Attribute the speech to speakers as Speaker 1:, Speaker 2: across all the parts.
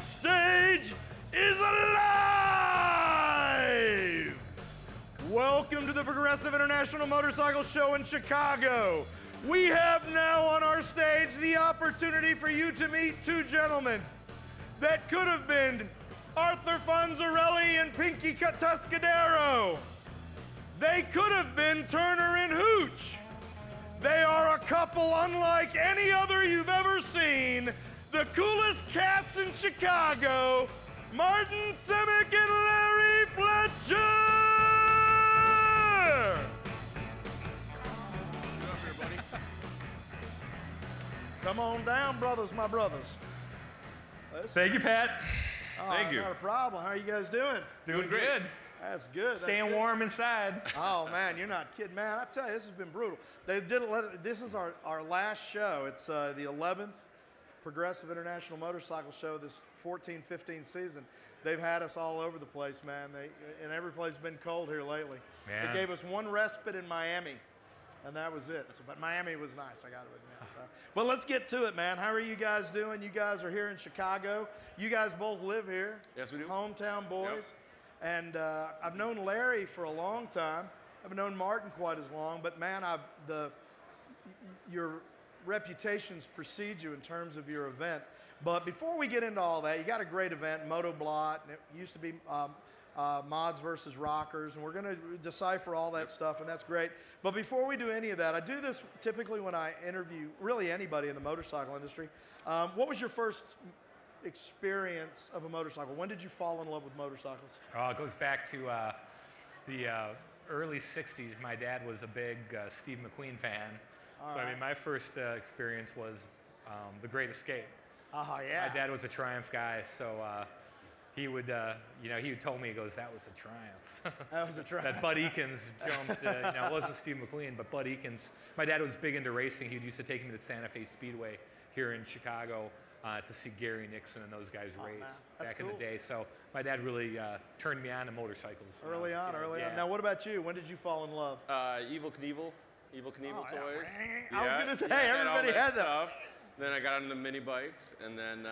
Speaker 1: stage is alive! Welcome to the Progressive International Motorcycle Show in Chicago. We have now on our stage the opportunity for you to meet two gentlemen that could have been Arthur Fonzarelli and Pinky Tuscadero. They could have been Turner and Hooch. They are a couple unlike any other you've ever seen. The coolest cats in Chicago, Martin Simic and Larry Fletcher!
Speaker 2: What's up, everybody?
Speaker 1: Come on down, brothers, my brothers.
Speaker 3: Thank you, Pat.
Speaker 2: Thank you.
Speaker 1: Not a problem. How are you guys doing?
Speaker 3: Doing good.
Speaker 1: That's good.
Speaker 3: Staying warm inside.
Speaker 1: Oh man, you're not kidding, man. I tell you, this has been brutal. This is our last show. It's the 11th Progressive International Motorcycle Show this 14-15 season. They've had us all over the place, man. And every place has been cold here lately.
Speaker 3: Man.
Speaker 1: They gave us one respite in Miami, and that was it. But Miami was nice, I got to admit. So. But let's get to it, man. How are you guys doing? You guys are here in Chicago. You guys both live here.
Speaker 2: Yes, we do.
Speaker 1: Hometown boys.
Speaker 2: Yep.
Speaker 1: And I've known Larry for a long time. I haven't known Martin quite as long, but man, your reputations precede you in terms of your event. But before we get into all that, you got a great event, MOTOBLOT, and it used to be mods versus rockers, and we're going to decipher all that stuff, and that's great. But before we do any of that, I do this typically when I interview really anybody in the motorcycle industry. What was your first experience of a motorcycle? When did you fall in love with motorcycles?
Speaker 3: Oh, it goes back to the early 60s. My dad was a big Steve McQueen fan. I mean, my first experience was The Great Escape.
Speaker 1: Oh, yeah.
Speaker 3: My dad was a Triumph guy, so he would, he told me, he goes, that was a Triumph.
Speaker 1: That was a Triumph.
Speaker 3: That Bud Ekins jumped, it wasn't Steve McQueen, but Bud Ekins. My dad was big into racing. He used to take me to Santa Fe Speedway here in Chicago to see Gary Nixon and those guys race back in the day. So my dad really turned me on to motorcycles.
Speaker 1: Early on. Now, what about you? When did you fall in love?
Speaker 2: Evil Knievel toys.
Speaker 1: I was going to say, everybody had them.
Speaker 2: Then I got on the mini bikes, and then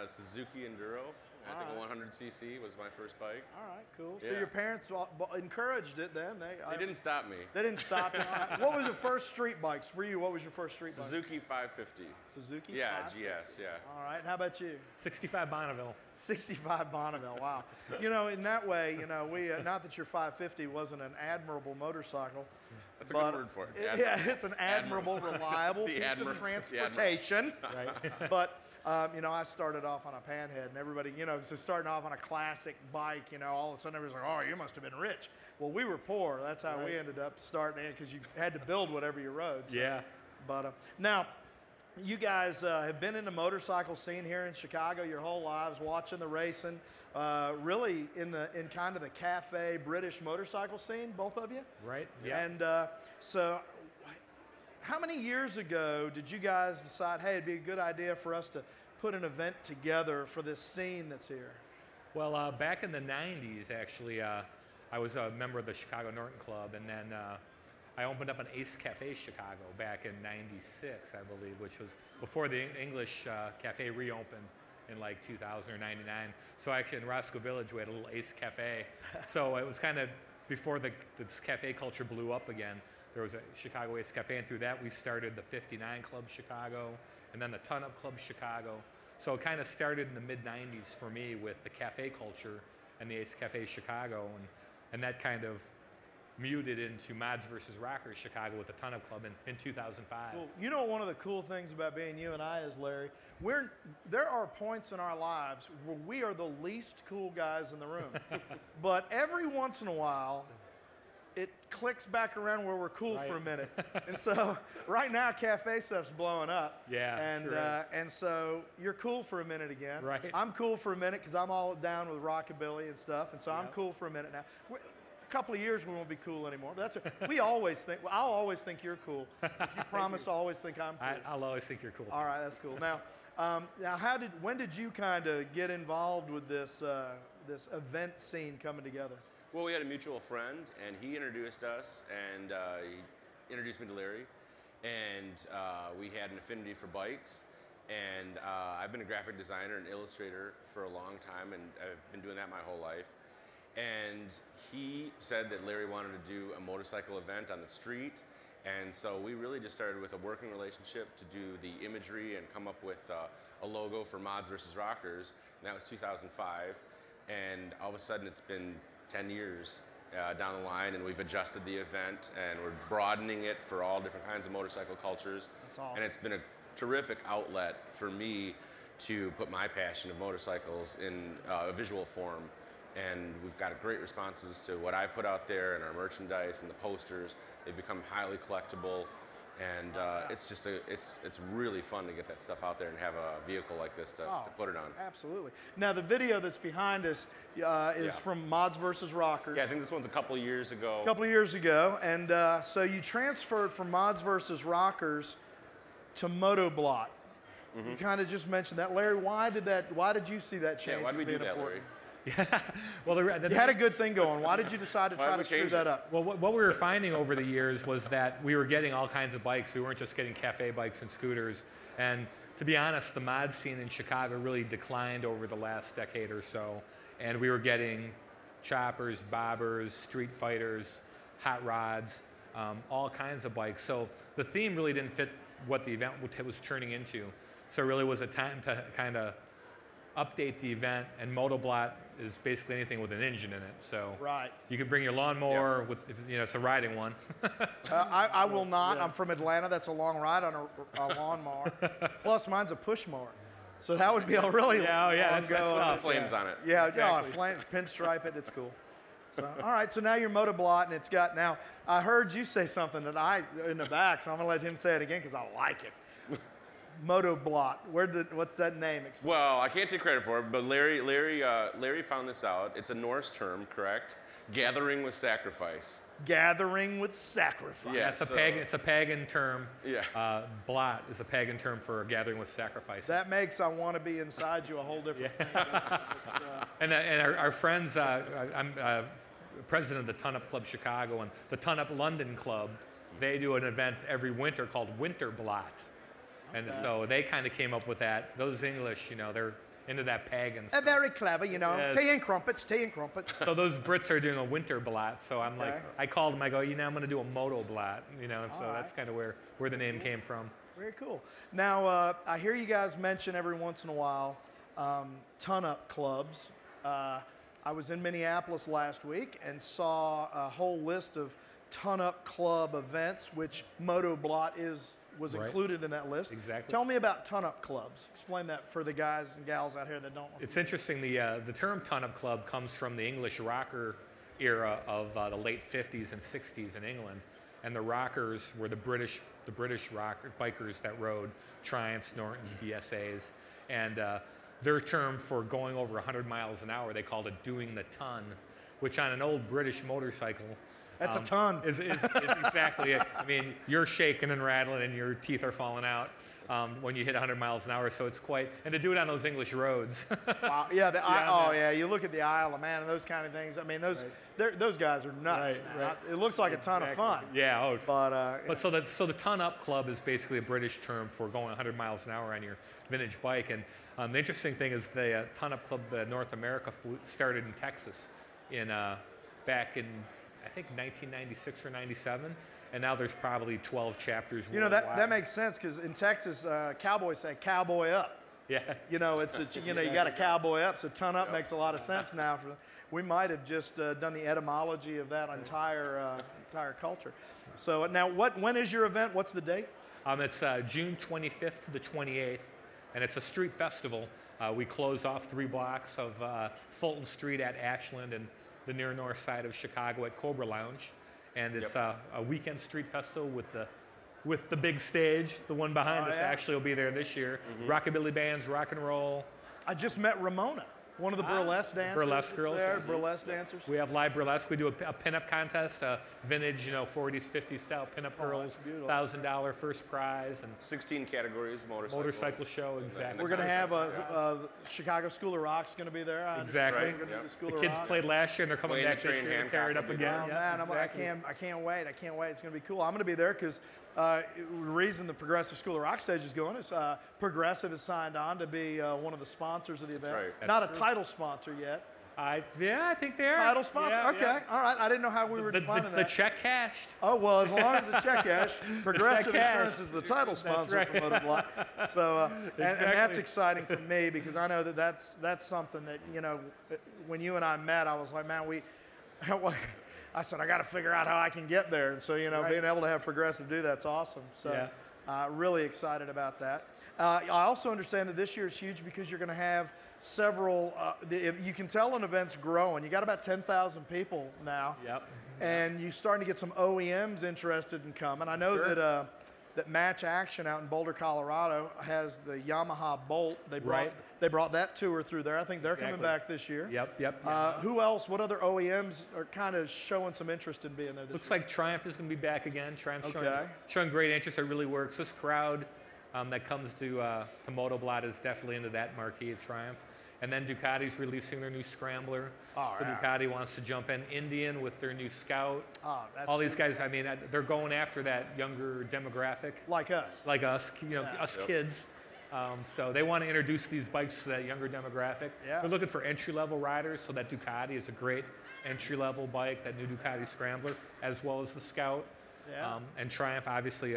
Speaker 2: Suzuki Enduro. I think a 100cc was my first bike.
Speaker 1: All right, cool.
Speaker 2: Yeah.
Speaker 1: So your parents encouraged it then? They
Speaker 2: didn't stop me.
Speaker 1: They didn't stop you. What was your first street bikes for you? What was your first street bike?
Speaker 2: Suzuki 550.
Speaker 1: Suzuki?
Speaker 2: Yeah,
Speaker 1: 550?
Speaker 2: GS, yeah.
Speaker 1: All right, how about you?
Speaker 3: 65 Bonneville.
Speaker 1: 65 Bonneville, wow. In that way, we, not that your 550 wasn't an admirable motorcycle.
Speaker 2: That's a good word for it.
Speaker 1: Yeah, it's an admirable, reliable piece of transportation.
Speaker 3: Right.
Speaker 1: But, I started off on a panhead, and everybody, so starting off on a classic bike, all of a sudden everybody's like, oh, you must have been rich. Well, we were poor. That's how we ended up starting it, because you had to build whatever you rode. So.
Speaker 3: Yeah.
Speaker 1: But now, you guys have been in the motorcycle scene here in Chicago your whole lives, watching the racing, really in kind of the cafe British motorcycle scene, both of you?
Speaker 3: Right, yeah.
Speaker 1: And so how many years ago did you guys decide, hey, it'd be a good idea for us to put an event together for this scene that's here?
Speaker 3: Well, back in the 90s, actually, I was a member of the Chicago Norton Club, and then I opened up an Ace Cafe Chicago back in 96, I believe, which was before the English cafe reopened in like 2000 or 99. So actually in Roscoe Village, we had a little Ace Cafe. So it was kind of before this cafe culture blew up again. There was a Chicago Ace Cafe, and through that we started the 59 Club Chicago, and then the Ton Up Club Chicago. So it kind of started in the mid-90s for me with the cafe culture and the Ace Cafe Chicago, and that kind of muted into Mods versus Rockers Chicago with the Ton Up Club in 2005.
Speaker 1: Well, one of the cool things about being you and I is, Larry, there are points in our lives where we are the least cool guys in the room. But every once in a while, it clicks back around where we're cool for a minute. And so right now, cafe stuff's blowing up.
Speaker 3: Yeah,
Speaker 1: and
Speaker 3: sure is.
Speaker 1: And so you're cool for a minute again.
Speaker 3: Right.
Speaker 1: I'm cool for a minute because I'm all down with rockabilly and stuff. And so I'm cool for a minute now. A couple of years we won't be cool anymore. But I'll always think you're cool. If you promise to always think I'm cool.
Speaker 3: I'll always think you're cool.
Speaker 1: All right, that's cool. Now when did you kind of get involved with this event scene coming together?
Speaker 2: Well, we had a mutual friend, and he introduced us, and he introduced me to Larry, and we had an affinity for bikes, And I've been a graphic designer and illustrator for a long time, and I've been doing that my whole life. And he said that Larry wanted to do a motorcycle event on the street, and so we really just started with a working relationship to do the imagery and come up with a logo for Mods versus Rockers, and that was 2005. And all of a sudden it's been 10 years down the line, and we've adjusted the event, and we're broadening it for all different kinds of motorcycle cultures.
Speaker 1: That's awesome.
Speaker 2: And it's been a terrific outlet for me to put my passion of motorcycles in a visual form. And we've got great responses to what I put out there and our merchandise and the posters. They've become highly collectible, and it's just it's really fun to get that stuff out there and have a vehicle like this to put it on.
Speaker 1: Absolutely. Now the video that's behind us is from Mods versus Rockers.
Speaker 2: Yeah, I think this one's a couple of years ago.
Speaker 1: A couple of years ago, and so you transferred from Mods versus Rockers to MOTOBLOT. You kind of just mentioned that, Larry. Why did you see that change?
Speaker 2: Yeah, why did we do that, Larry?
Speaker 3: Yeah, well,
Speaker 1: you had a good thing going. Why did you decide to try to screw that up?
Speaker 3: Well, what we were finding over the years was that we were getting all kinds of bikes. We weren't just getting cafe bikes and scooters. And to be honest, the mod scene in Chicago really declined over the last decade or so. And we were getting choppers, bobbers, street fighters, hot rods, all kinds of bikes. So the theme really didn't fit what the event was turning into. So it really was a time to kind of update the event, and MOTOBLOT is basically anything with an engine in it. So you can bring your lawnmower with, it's a riding one.
Speaker 1: I will not. I'm from Atlanta. That's a long ride on a lawnmower. Plus, mine's a push mower. So that would be a really
Speaker 2: that's flames on it.
Speaker 1: Yeah, exactly. Flames, pinstripe it. It's cool. So, all right, so now you're MOTOBLOT, and it's got, now, I heard you say something that in the back, so I'm going to let him say it again because I like it. MOTOBLOT. What's that name? Explain.
Speaker 2: Well, I can't take credit for it, but Larry found this out. It's a Norse term, correct? Gathering with sacrifice.
Speaker 1: Gathering with sacrifice.
Speaker 3: Yeah, it's a pagan term.
Speaker 2: Yeah.
Speaker 3: Blot is a pagan term for gathering with sacrifice.
Speaker 1: That makes I want to be inside you a whole different thing.
Speaker 3: And our friends, I'm president of the Ton Up Club Chicago and the Ton Up London Club. They do an event every winter called Winter Blot. And so they kind of came up with that. Those English, they're into that pagan stuff.
Speaker 1: They're very clever,
Speaker 3: Yes.
Speaker 1: Tea and crumpets, tea and crumpets.
Speaker 3: So those Brits are doing a winter blot. So I'm like, I called them, I go, I'm going to do a MOTOBLOT, so that's kind of where the name came from.
Speaker 1: Very cool. Now, I hear you guys mention every once in a while Ton Up clubs. I was in Minneapolis last week and saw a whole list of Ton Up club events, which MOTOBLOT was included in that list.
Speaker 3: Exactly.
Speaker 1: Tell me about Ton Up clubs. Explain that for the guys and gals out here that don't know.
Speaker 3: It's interesting. The term Ton Up Club comes from the English rocker era of the late 50s and 60s in England, and the rockers were the British rocker bikers that rode Triumphs, Nortons, BSAs, and their term for going over 100 miles an hour, they called it doing the ton, which on an old British motorcycle.
Speaker 1: That's a ton.
Speaker 3: Is exactly it. I mean, you're shaking and rattling and your teeth are falling out when you hit 100 miles an hour. So it's quite, and to do it on those English roads.
Speaker 1: Wow. Yeah, you look at the Isle of Man and those kind of things. I mean, those guys are nuts, man. It looks like a ton of fun.
Speaker 3: Yeah.
Speaker 1: But
Speaker 3: so the Ton Up Club is basically a British term for going 100 miles an hour on your vintage bike. And the interesting thing is the Ton Up Club North America started in Texas back in, I think, 1996 or 97, and now there's probably 12 chapters worldwide.
Speaker 1: That makes sense because in Texas, cowboys say cowboy up.
Speaker 3: Yeah.
Speaker 1: You got a cowboy up, so Ton Up makes a lot of sense now. We might have just done the etymology of that entire culture. So now, when is your event? What's the date?
Speaker 3: It's June 25th to the 28th, and it's a street festival. We close off 3 blocks of Fulton Street at Ashland and the near north side of Chicago at Cobra Lounge, and it's a weekend street festival with the big stage. The one behind us actually will be there this year. Rockabilly bands, rock and roll.
Speaker 1: I just met Ramona, one of the burlesque dancers.
Speaker 3: Burlesque girls.
Speaker 1: Burlesque dancers.
Speaker 3: We have live burlesque. We do a pinup contest, vintage, 40s, 50s style pinup girls, $1,000 first prize, and
Speaker 2: 16 categories,
Speaker 3: motorcycle show. Exactly.
Speaker 1: We're going to have a Chicago School of Rock's going to be there.
Speaker 3: Exactly.
Speaker 1: Right.
Speaker 3: The kids played last year, and they're coming back this year to tear it up again.
Speaker 1: I can't wait. It's going to be cool. I'm going to be there because the reason the Progressive School of Rock stage is going is Progressive has signed on to be one of the sponsors of the event.
Speaker 2: right.
Speaker 1: Not a title sponsor yet.
Speaker 3: Yeah, I think they're
Speaker 1: Title sponsor?
Speaker 3: Yeah,
Speaker 1: Okay,
Speaker 3: yeah.
Speaker 1: all right. I didn't know how we were defining
Speaker 3: The
Speaker 1: that.
Speaker 3: check cashed.
Speaker 1: Oh, well, as long as the check cash, Progressive
Speaker 3: cash.
Speaker 1: Insurance is the title sponsor
Speaker 3: right.
Speaker 1: for MOTOBLOT. So, and that's
Speaker 3: Exactly.
Speaker 1: exciting for me because I know that that's something that, you know, when you and I met, I was like, man, I said, I got to figure out how I can get there. And so, you know,
Speaker 3: Right.
Speaker 1: being able to have Progressive do that's awesome. So,
Speaker 3: Yeah.
Speaker 1: really excited about that. I also understand that this year is huge because you're going to have several, you can tell an event's growing. You got about 10,000 people now.
Speaker 3: Yep.
Speaker 1: And you're starting to get some OEMs interested in coming. I know
Speaker 2: Sure.
Speaker 1: that Match Action out in Boulder, Colorado has the Yamaha Bolt. They brought that tour through there. I think they're coming
Speaker 3: Exactly.
Speaker 1: back this year.
Speaker 3: Yep.
Speaker 1: Who else? What other OEMs are kind of showing some interest in being there this
Speaker 3: Looks
Speaker 1: year?
Speaker 3: like Triumph is going to be back again. Triumph's
Speaker 1: Okay.
Speaker 3: showing great interest. It really works. This crowd that comes to MOTOBLOT is definitely into that marquee at Triumph. And then Ducati's releasing their new Scrambler.
Speaker 1: Oh,
Speaker 3: so
Speaker 1: yeah.
Speaker 3: Ducati wants to jump in. Indian with their new Scout.
Speaker 1: Oh, that's
Speaker 3: All these guys, I mean, they're going after that younger demographic,
Speaker 1: like us.
Speaker 3: like us, you know,
Speaker 1: Yeah.
Speaker 3: us kids. So they want to introduce these bikes to that younger demographic.
Speaker 1: Yeah.
Speaker 3: They're looking for entry-level riders, so that Ducati is a great entry-level bike, that new Ducati Scrambler, as well as the Scout.
Speaker 1: Yeah.
Speaker 3: And Triumph, obviously,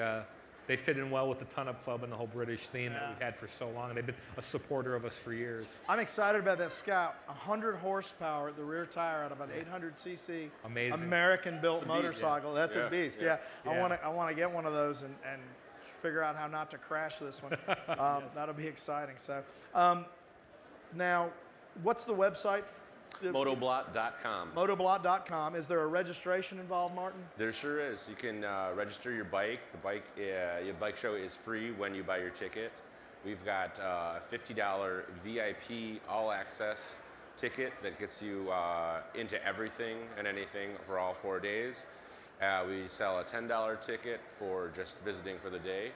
Speaker 3: they fit in well with the Ton-Up Club and the whole British theme that
Speaker 1: Yeah.
Speaker 3: we've had for so long. They've been a supporter of us for years.
Speaker 1: I'm excited about that Scout. 100 horsepower at the rear tire out of an 800cc
Speaker 3: Amazing.
Speaker 1: American-built
Speaker 2: It's a beast.
Speaker 1: motorcycle. That's
Speaker 2: Yeah.
Speaker 1: a beast.
Speaker 2: Yeah.
Speaker 1: Yeah.
Speaker 3: Yeah.
Speaker 1: I want to get one of those and figure out how not to crash this one. That'll be exciting. So, now, what's the website?
Speaker 2: MOTOBLOT.com.
Speaker 1: MOTOBLOT.com. Is there a registration involved, Martin?
Speaker 2: There sure is. You can register your bike. Your bike show is free when you buy your ticket. We've got a $50 VIP all-access ticket that gets you into everything and anything for all 4 days. We sell a $10 ticket for just visiting for the day.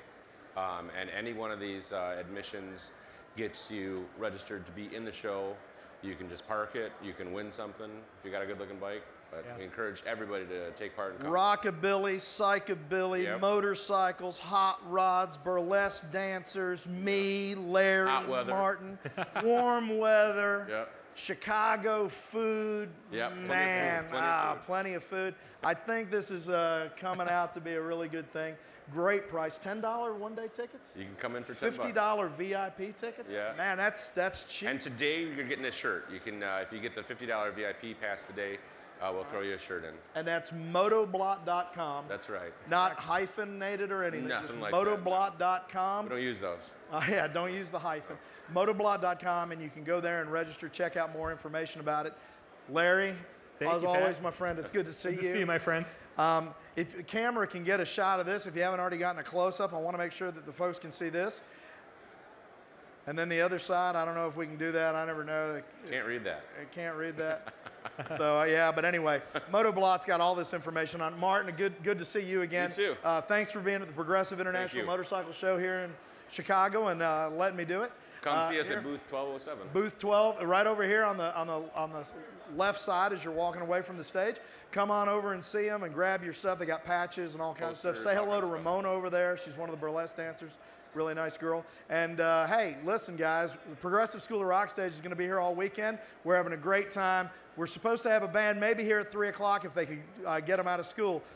Speaker 2: And any one of these admissions gets you registered to be in the show. You can just park it. You can win something if you got a good-looking bike. But
Speaker 3: Yeah.
Speaker 2: we encourage everybody to take part and come.
Speaker 1: Rockabilly, psychobilly,
Speaker 2: Yep.
Speaker 1: motorcycles, hot rods, burlesque dancers, me, Larry,
Speaker 2: Hot weather.
Speaker 1: Martin, warm weather,
Speaker 2: Yep.
Speaker 1: Chicago food.
Speaker 2: Yep, plenty of
Speaker 1: Man,
Speaker 2: food, plenty of food.
Speaker 1: plenty of food. I think this is coming out to be a really good thing. Great price. $10 one-day tickets?
Speaker 2: You can come in for $10.
Speaker 1: $50 VIP tickets?
Speaker 2: Yeah.
Speaker 1: Man, that's cheap.
Speaker 2: And today you're getting a shirt. You can, if you get the $50 VIP pass today, we'll throw you a shirt in.
Speaker 1: And that's motoblot.com.
Speaker 2: That's right.
Speaker 1: Not hyphenated or anything.
Speaker 2: Nothing
Speaker 1: just
Speaker 2: like that, no.
Speaker 1: motoblot.com.
Speaker 2: We don't use those.
Speaker 1: Yeah, don't use the hyphen. Motoblot.com, and you can go there and register, check out more information about it. Larry,
Speaker 3: Thank
Speaker 1: as
Speaker 3: you, Pat.
Speaker 1: always, my friend, it's good to see
Speaker 3: Good to see you, my friend.
Speaker 1: If the camera can get a shot of this, if you haven't already gotten a close-up, I want to make sure that the folks can see this. And then the other side, I don't know if we can do that. I never know.
Speaker 2: Can't read that.
Speaker 1: I can't read that. So, yeah, but anyway, MOTOBLOT's got all this information on. Martin, good to see you again.
Speaker 2: You too.
Speaker 1: Thanks for being at the Progressive International
Speaker 2: you.
Speaker 1: Motorcycle Show here in Chicago and letting me do it.
Speaker 2: Come see us
Speaker 1: here.
Speaker 2: at booth 1207.
Speaker 1: Booth 12, right over here on the left side as you're walking away from the stage. Come on over and see them and grab your stuff. They got patches and all kinds of stuff.
Speaker 2: Posters,
Speaker 1: Say
Speaker 2: all
Speaker 1: hello to
Speaker 2: kinds of stuff.
Speaker 1: Ramona over there. She's one of the burlesque dancers. Really nice girl. And hey, listen, guys, the Progressive School of Rock stage is going to be here all weekend. We're having a great time. We're supposed to have a band maybe here at 3 o'clock if they could get them out of school.